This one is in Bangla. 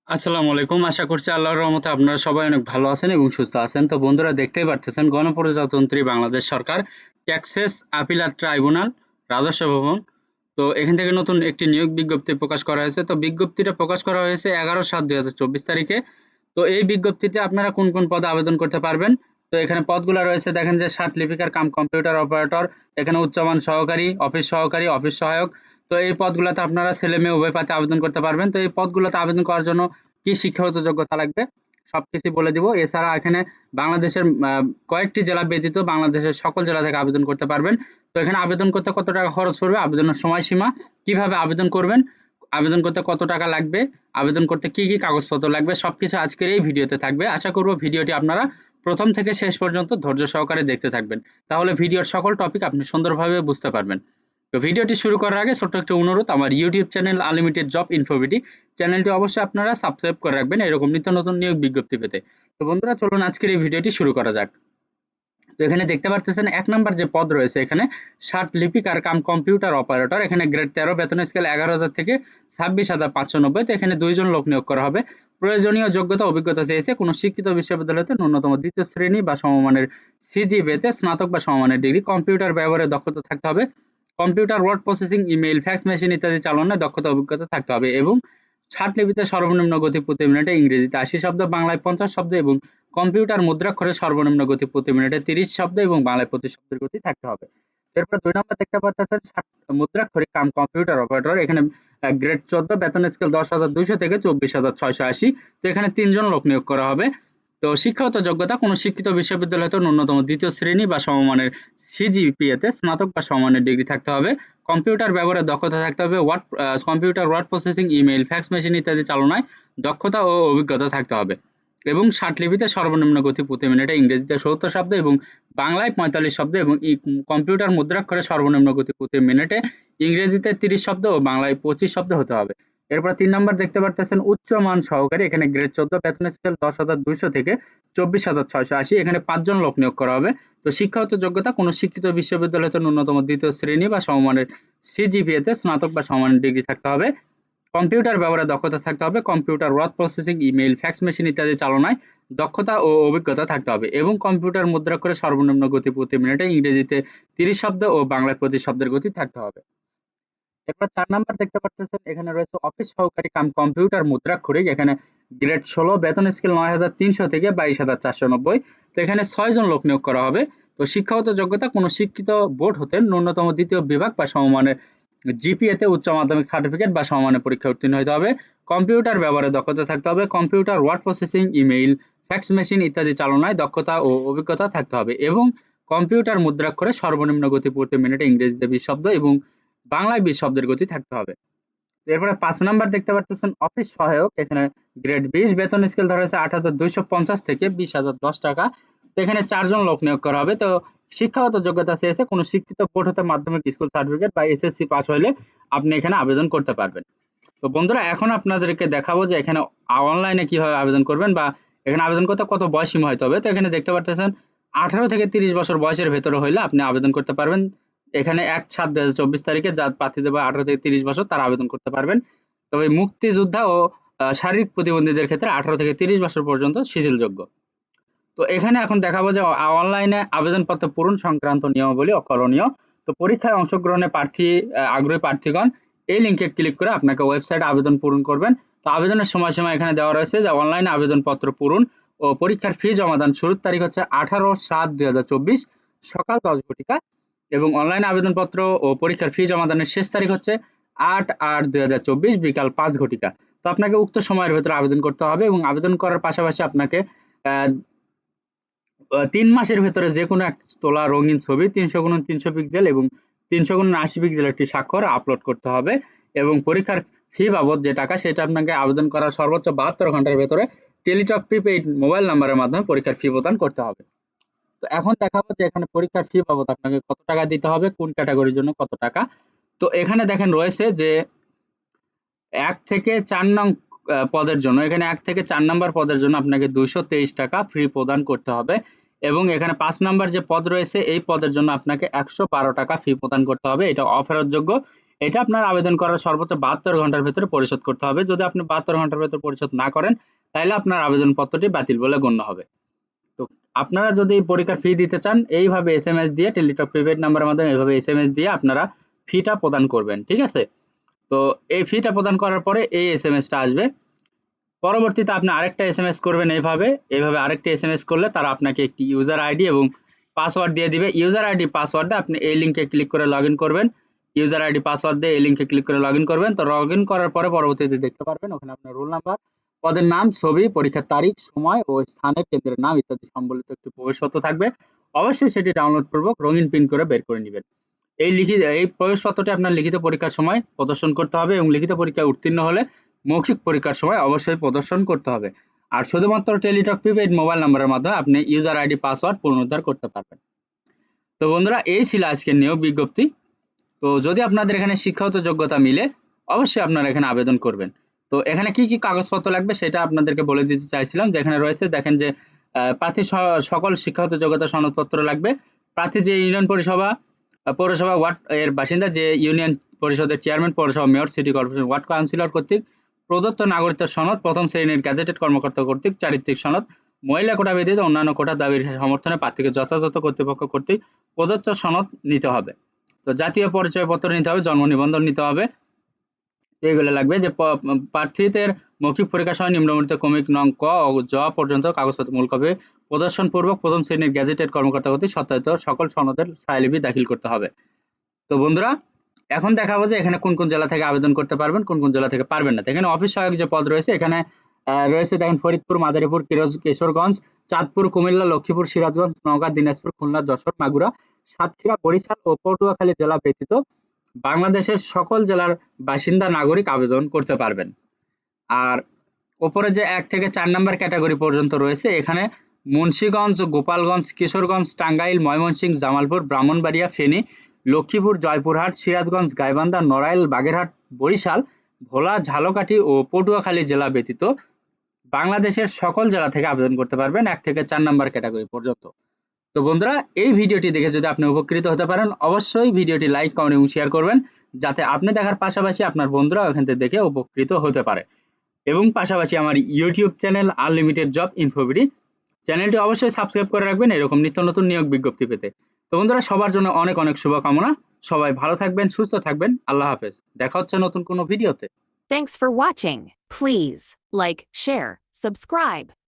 আসসালামু আলাইকুম। আশা করছি আল্লাহর রহমতে আপনারা সবাই অনেক ভালো আছেন এবং সুস্থ আছেন। তো বন্ধুরা দেখতেই পারতেছেন গণপ্রজাতন্ত্রী বাংলাদেশ সরকার ট্যাক্সেস আপিলাট ট্রাইব্যুনাল রাজস্ব ভবন। তো এখান থেকে নতুন একটি নিয়োগ বিজ্ঞপ্তি প্রকাশ করা হয়েছে। তো বিজ্ঞপ্তিটা প্রকাশ করা হয়েছে 11/7/2024 তারিখে। তো এই বিজ্ঞপ্তিতে আপনারা কোন কোন পদে আবেদন করতে পারবেন। তো এখানে পদগুলো রয়েছে, দেখেন যে ষাট লিপিকার কাম কম্পিউটার অপারেটর, এখানে উচ্চমান সহকারী, অফিস সহকারী, অফিস সহায়ক। তো এই পদগুলোতে আপনারা ছেলে মেয়ে উভয় প্রার্থী আবেদন করতে পারবেন। তো এই পদগুলোতে আবেদন করার জন্য কি শিক্ষাগত যোগ্যতা লাগবে সবকিছু বলে দিব। এছাড়া এখানে বাংলাদেশের কয়েকটি জেলা ব্যতীত বাংলাদেশের সকল জেলা থেকে আবেদন করতে পারবেন। তো এখানে আবেদন করতে কত টাকা খরচ পড়বে, আবেদনের সময়সীমা, কিভাবে আবেদন করবেন, আবেদন করতে কত টাকা লাগবে, আবেদন করতে কি কি কাগজপত্র লাগবে, সবকিছু আজকের এই ভিডিওতে থাকবে। আশা করব ভিডিওটি আপনারা প্রথম থেকে শেষ পর্যন্ত ধৈর্য সহকারে দেখতে থাকবেন, তাহলে ভিডিওর সকল টপিক আপনি সুন্দরভাবে বুঝতে পারবেন। তো ভিডিওটি শুরু করার আগে ছোট্ট একটা অনুরোধ, আমার ইউটিউব চ্যানেল আনলিমিটেড জব ইনফোভিটি চ্যানেলটি অবশ্যই আপনারা সাবস্ক্রাইব করে রাখবেন এরকম নিত্য নতুন নিয়োগ বিজ্ঞপ্তি পেতে। তো বন্ধুরা চলুন আজকের এই ভিডিওটি শুরু করা যাক। তো এখানে দেখতে পাচ্ছেন ১ নাম্বার যে পদ রয়েছে এখানে ষাট লিপিকার কাম কম্পিউটার অপারেটর, এখানে গ্রেড ১৩, বেতন স্কেল ১১,০০০ থেকে ২৬,৫৯০। তো এখানে ২ জন লোক নিয়োগ করা হবে। প্রয়োজনীয় যোগ্যতা অভিজ্ঞতা চেয়েছে কোনো শিক্ষিত বিশ্ববিদ্যালয়তে ন্যূনতম ২য় শ্রেণী বা সমমানের সিজিপিএতে স্নাতক বা সমমানের ডিগ্রি, কম্পিউটার ব্যবহারে দক্ষতা থাকতে হবে, computer word processing, email, fax machine ইত্যাদি চালনায় দক্ষতা অভিজ্ঞতা থাকতে হবে এবং ষাট লিপিতে সর্বনিম্ন গতি প্রতি মিনিটে ইংরেজিতে ৮০ শব্দ, বাংলায় ৫০ শব্দ এবং কম্পিউটার মুদ্রাক্ষরে সর্বনিম্ন গতি প্রতি মিনিটে ৩০ শব্দ এবং বাংলায় প্রতি শব্দের গতি থাকতে হবে। এরপর ২ নম্বর দেখতে পাচ্ছেন মুদ্রাক্ষরে কাম কম্পিউটার অপারেটর, এখানে গ্রেড ১৪, বেতন স্কেল ১০,২০০ থেকে ২৪,৬৮০। তো এখানে ৩ জন লোক নিয়োগ করা হবে। তো শিক্ষাগত যোগ্যতা কোনো শিক্ষিত বিশ্ববিদ্যালয়তে ন্যূনতম ২য় শ্রেণী বা সমমানের সিজিপিএতে স্নাতক বা সমমানের ডিগ্রি থাকতে হবে, কম্পিউটার ব্যবহারে দক্ষতা থাকতে হবে, computer word processing, email, fax machine ইত্যাদি চালনায় দক্ষতা ও অভিজ্ঞতা থাকতে হবে এবং ষাট লিপিতে সর্বনিম্ন গতি প্রতি মিনিটে ইংরেজিতে ৭০ শব্দ এবং বাংলায় ৪৫ শব্দ এবং কম্পিউটার মুদ্রাক্ষরে সর্বনিম্ন গতি প্রতি মিনিটে ইংরেজিতে ৩০ শব্দ ও বাংলায় ২৫ শব্দ হতে হবে। এরপর ৩ নম্বর দেখতে পাচ্ছেন উচ্চমান সহকারী, এখানে গ্রেড ১৪, বেতন স্কেল ১০,২০০ থেকে ২৪,৬৮০। এখানে ৫ জন লোক নিয়োগ করা হবে। তো শিক্ষাগত যোগ্যতা কোনো শিক্ষিত বিশ্ববিদ্যালয়তে ন্যূনতম ২য় শ্রেণী বা সমমানের সিজিপিএতে স্নাতক বা সমমানের ডিগ্রি থাকতে হবে, কম্পিউটার ব্যবহারে দক্ষতা থাকতে হবে, computer word processing, email, fax machine ইত্যাদি চালনায় দক্ষতা ও অভিজ্ঞতা থাকতে হবে এবং কম্পিউটার মুদ্রাক্ষরে সর্বনিম্ন গতি প্রতি মিনিটে ইংরেজিতে ৩০ শব্দ ও বাংলায় ২৫ শব্দের গতি থাকতে হবে। এরপর ৪ নাম্বার দেখতে পাচ্ছেন এখানে রয়েছে অফিস সহকারী কাম কম্পিউটার মুদ্রাক্ষরিক, এখানে গ্রেড ১৬, বেতন স্কেল ৯,৩০০ থেকে ২২,৪৯০। তো এখানে ৬ জন লোক নিয়োগ করা হবে। তো শিক্ষাগত যোগ্যতা কোনো শিক্ষিত বোর্ড হতে ন্যূনতম ২য় বিভাগ বা সমমানের জিপিএতে উচ্চ মাধ্যমিক সার্টিফিকেট বা সমমানের পরীক্ষায় উত্তীর্ণ হতে হবে, কম্পিউটার ব্যবহারে দক্ষতা থাকতে হবে, computer word processing, email, fax machine ইত্যাদি চালনায় দক্ষতা ও অভিজ্ঞতা থাকতে হবে এবং কম্পিউটার মুদ্রাক্ষরে সর্বনিম্ন গতি প্রতি মিনিটে ইংরেজিতে ২০ শব্দ এবং বাংলায় ২০ শব্দের গতি থাকতে হবে। এরপরে ৫ নাম্বার দেখতে পাচ্ছেন অফিস সহায়ক, এখানে গ্রেড ২০, বেতন স্কেল ধরা হয়েছে ৮,২৫০ থেকে ২০,০১০ টাকা। তো এখানে ৪ জন লোক নিয়োগ করা হবে। তো শিক্ষাগত যোগ্যতা চেয়েছে কোনো শিক্ষিত বোর্ড হতে মাধ্যমিক স্কুল সার্টিফিকেট বা এসএসসি পাস হইলে আপনি এখানে আবেদন করতে পারবেন। তো বন্ধুরা এখন আপনাদেরকে দেখাবো যে এখানে অনলাইনে কিভাবে আবেদন করবেন বা এখানে আবেদন করতে কত বয়স সীমা হতে হবে। তো এখানে দেখতে পাচ্ছেন ১৮ থেকে ৩০ বছর বয়সের ভেতরে হইলে আপনি আবেদন করতে পারবেন। এখানে ১/৭/২০২৪ তারিখে যার প্রার্থীদের ১৮ থেকে ৩০ বছর তারা আবেদন করতে পারবেন। তবে মুক্তিযোদ্ধা ও শারীরিক প্রতিবন্ধীদের ক্ষেত্রে ১৮ থেকে ৩০ বছর পর্যন্ত শিথিলযোগ্য। তো এখানে এখন দেখাবো যে অনলাইনে আবেদনপত্র পূরণ সংক্রান্ত নিয়মাবলী ও করণীয়। তো পরীক্ষায় অংশগ্রহণে আগ্রহী প্রার্থীগণ এই লিঙ্কে ক্লিক করে আপনাকে ওয়েবসাইটে আবেদন পূরণ করবেন। তো আবেদনের সময়সীমা এখানে দেওয়া রয়েছে যে অনলাইনে আবেদনপত্র পূরণ ও পরীক্ষার ফি জমাদান শুরুর তারিখ হচ্ছে ১৮/৭/২০২৪ সকাল ১০ ঘটিকা এবং অনলাইনে আবেদনপত্র ও পরীক্ষার ফি জমাদানের শেষ তারিখ হচ্ছে ৮/৮/২০২৪ বিকাল ৫ ঘটিকা। তো আপনাকে উক্ত সময়ের ভেতরে আবেদন করতে হবে এবং আবেদন করার পাশাপাশি আপনাকে ৩ মাসের ভেতরে যেকোনো এক তোলা রঙিন ছবি ৩০০x৩০০ পিক্সেল এবং ৩০০x৮০ পিক্সেল একটি স্বাক্ষর আপলোড করতে হবে এবং পরীক্ষার ফি বাবদ যে টাকা সেটা আপনাকে আবেদন করার সর্বোচ্চ ৭২ ঘন্টার ভেতরে টেলিটক প্রিপেইড মোবাইল নাম্বারের মাধ্যমে পরীক্ষার ফি প্রদান করতে হবে। তো এখন দেখাবো যে এখানে পরীক্ষার ফি বাবদ আপনাকে কত টাকা দিতে হবে, কোন ক্যাটাগরির জন্য কত টাকা। তো এখানে দেখেন রয়েছে যে ১ থেকে ৪ নং পদের জন্য, এখানে ১ থেকে ৪ নাম্বার পদের জন্য আপনাকে ২২৩ টাকা ফি প্রদান করতে হবে এবং এখানে ৫ নাম্বার যে পদ রয়েছে এই পদের জন্য আপনাকে ১১২ টাকা ফি প্রদান করতে হবে। এটা অফেরতযোগ্য এটা আপনার আবেদন করার সর্বোচ্চ 72 ঘন্টার ভেতরে পরিশোধ করতে হবে। যদি আপনি 72 ঘন্টার ভেতরে পরিশোধ না করেন, তাহলে আপনার আবেদনপত্রটি বাতিল বলে গণ্য হবে। তো আপনারা যদি পরীক্ষার ফি দিতে চান, এইভাবে এসএমএস দিয়ে টেলিটক প্রিপেইড নাম্বারের মাধ্যমে এইভাবে এসএমএস দিয়ে আপনারা ফিটা প্রদান করবেন। ঠিক আছে? তো এই ফিটা প্রদান করার পরে এই এসএমএসটা আসবে। পরবর্তীতে আপনি আরেকটা এসএমএস করবেন এইভাবে আরেকটা এসএমএস করলে তারা আপনাকে একটি ইউজার আইডি এবং পাসওয়ার্ড দিয়ে দিবে। ইউজার আইডি পাসওয়ার্ড দিয়ে আপনি এই লিংকে ক্লিক করে লগইন করবেন। ইউজার আইডি পাসওয়ার্ড দিয়ে এই লিংকে ক্লিক করে লগইন করবেন। তো লগইন করার পরে পরবর্তীতে দেখতে পারবেন ওখানে আপনার রোল নাম্বার, পদের নাম, ছবি, পরীক্ষার তারিখ, সময় ও স্থানের কেন্দ্রের নাম ইত্যাদি সম্বলিত একটি প্রবেশপত্র থাকবে। অবশ্যই সেটি ডাউনলোড পূর্বক রঙিন প্রিন্ট করে বের করে নেবেন। এই প্রবেশপত্রটি আপনার লিখিত পরীক্ষার সময় প্রদর্শন করতে হবে এবং লিখিত পরীক্ষায় উত্তীর্ণ হলে মৌখিক পরীক্ষার সময় অবশ্যই প্রদর্শন করতে হবে। আর শুধুমাত্র টেলিটক প্রিপেইড মোবাইল নাম্বারের মাধ্যমে আপনি ইউজার আইডি পাসওয়ার্ড পুনরুদ্ধার করতে পারবেন। তো বন্ধুরা, এই ছিল আজকের নিয়োগ বিজ্ঞপ্তি। তো যদি আপনাদের এখানে শিক্ষাগত যোগ্যতা মিলে, অবশ্যই আপনারা এখানে আবেদন করবেন। তো এখানে কি কাগজপত্র লাগবে সেটা আপনাদেরকে বলে দিতে চাইছিলাম। যেখানে রয়েছে দেখেন যে প্রার্থী সকল শিক্ষাগত যোগ্যতা সনদপত্র লাগবে। প্রার্থী যে ইউনিয়ন পরিষভা, পৌরসভা, ওয়ার্ড এর বাসিন্দা, যে ইউনিয়ন পরিষদের চেয়ারম্যান, পৌরসভা mayor, city corporation, ward councillor কর্তৃক প্রদত্ত নাগরিকত্ব সনদ, প্রথম শ্রেণীর গ্যাজেটেড কর্মকর্তা কর্তৃক চারিত্রিক সনদ, মহিলা কোটা ব্যতীত অন্যান্য কোটা দাবির সমর্থনে প্রার্থীকে যথাযথ কর্তৃপক্ষ কর্তৃক প্রদত্ত সনদ নিতে হবে। তো জাতীয় পরিচয়পত্র নিতে হবে, জন্ম নিবন্ধন নিতে হবে। এইগুলো লাগবে। যে প্রার্থীদের মৌখিক পরীক্ষার সময় নিম্নবর্ণিত ক্রমিক নং ক ও জ পর্যন্ত কাগজপত্র মূল কপি প্রদর্শন পূর্বক প্রথম শ্রেণীর গ্যাজেটেড কর্মকর্তা কর্তৃক সত্যায়িত সকল সনদের ছায়ালিপি দাখিল করতে হবে। তো বন্ধুরা, এখন দেখাবো যে এখানে কোন কোন জেলা থেকে আবেদন করতে পারবেন, কোন কোন জেলা থেকে পারবেন না। এখানে অফিস সহায়ক যে পদ রয়েছে এখানে রয়েছে দেখেন ফরিদপুর, মাদারীপুর, কিশোরগঞ্জ, চাঁদপুর, কুমিল্লা, লক্ষ্মীপুর, সিরাজগঞ্জ, নওগাঁ, দিনাজপুর, খুলনা, যশোর, মাগুরা, সাতক্ষীরা, বরিশাল ও পটুয়াখালী জেলা ব্যতীত বাংলাদেশের সকল জেলার বাসিন্দা নাগরিক আবেদন করতে পারবেন। আর ওপরে যে 1 থেকে 4 নাম্বার ক্যাটাগরি পর্যন্ত রয়েছে এখানে মুন্সিগঞ্জ, গোপালগঞ্জ, কিশোরগঞ্জ, টাঙ্গাইল, ময়মনসিংহ, জামালপুর, ব্রাহ্মণবাড়িয়া, ফেনী, লক্ষ্মীপুর, জয়পুরহাট, সিরাজগঞ্জ, গাইবান্ধা, নড়াইল, বাগেরহাট, বরিশাল, ভোলা, ঝালকাঠি ও পটুয়াখালী জেলা ব্যতীত বাংলাদেশের সকল জেলা থেকে আবেদন করতে পারবেন 1 থেকে 4 নাম্বার ক্যাটাগরি পর্যন্ত। তো বন্ধুরা, এই ভিডিওটি দেখে যদি আপনি উপকৃত হতে পারেন, অবশ্যই ভিডিওটি লাইক, কমেন্ট এবং শেয়ার করবেন, যাতে আপনি দেখার পাশাপাশি আপনার বন্ধুরা ওখান থেকে দেখে উপকৃত হতে পারে। এবং পাশাপাশি আমার YouTube channel unlimited job InfoBD চ্যানেলটি অবশ্যই সাবস্ক্রাইব করে রাখবেন এরকম নিত্য নতুন নিয়োগ বিজ্ঞপ্তি পেতে। তো বন্ধুরা, সবার জন্য অনেক অনেক শুভকামনা। সবাই ভালো থাকবেন, সুস্থ থাকবেন। আল্লাহ হাফেজ। দেখা হচ্ছে নতুন কোনো ভিডিওতে। Thanks for watching. Please like, share, subscribe.